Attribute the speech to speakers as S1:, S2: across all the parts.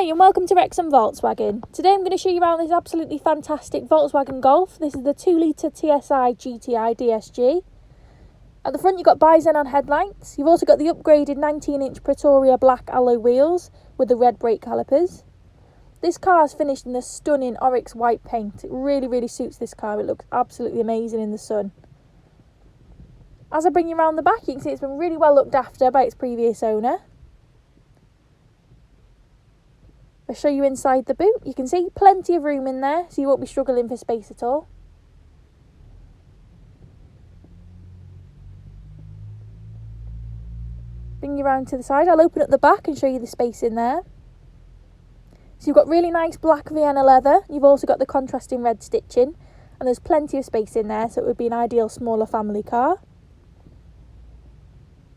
S1: And welcome to Wrexham Volkswagen. Today I'm going to show you around this absolutely fantastic Volkswagen Golf. This is the 2-litre TSI GTI DSG. At the front you've got Bi-Xenon headlights. You've also got the upgraded 19-inch Pretoria black alloy wheels with the red brake calipers. This car is finished in the stunning Oryx White paint. It really suits this car. It looks absolutely amazing in the sun. As I bring you around the back, you can see it's been really well looked after by its previous owner. I'll show you inside the boot. You can see plenty of room in there, so you won't be struggling for space at all. Bring you around to the side. I'll open up the back and show you the space in there. So you've got really nice black Vienna leather. You've also got the contrasting red stitching, and there's plenty of space in there, so it would be an ideal smaller family car.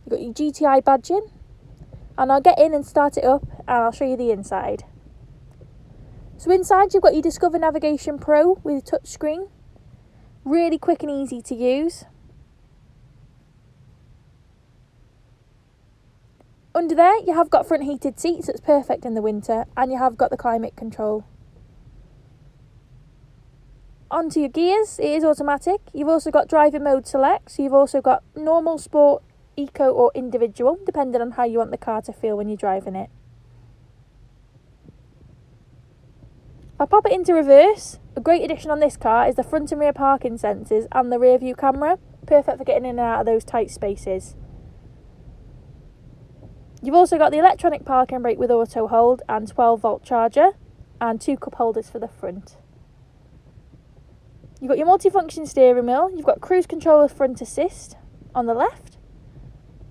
S1: You've got your GTI badging, and I'll get in and start it up and I'll show you the inside. So inside you've got your Discover Navigation Pro with a touchscreen. Really quick and easy to use. Under there you have got front heated seats, so it's perfect in the winter, and you have got the climate control. Onto your gears, it is automatic. You've also got driving mode select, so you've also got normal, sport, eco or individual, depending on how you want the car to feel when you're driving it. If I pop it into reverse, a great addition on this car is the front and rear parking sensors and the rear view camera, perfect for getting in and out of those tight spaces. You've also got the electronic parking brake with auto hold and 12-volt charger, and 2 cup holders for the front. You've got your multifunction steering wheel, you've got cruise control with front assist on the left.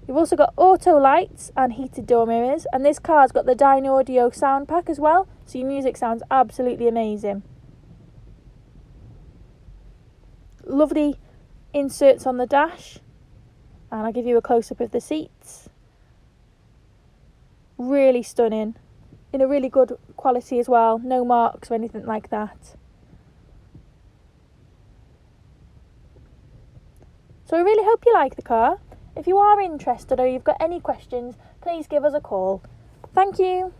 S1: You've also got auto lights and heated door mirrors, and this car's got the Dynaudio sound pack as well, so your music sounds absolutely amazing. Lovely inserts on the dash, and I'll give you a close-up of the seats. Really stunning, in a really good quality as well, no marks or anything like that. So I really hope you like the car. If you are interested or you've got any questions, please give us a call. Thank you.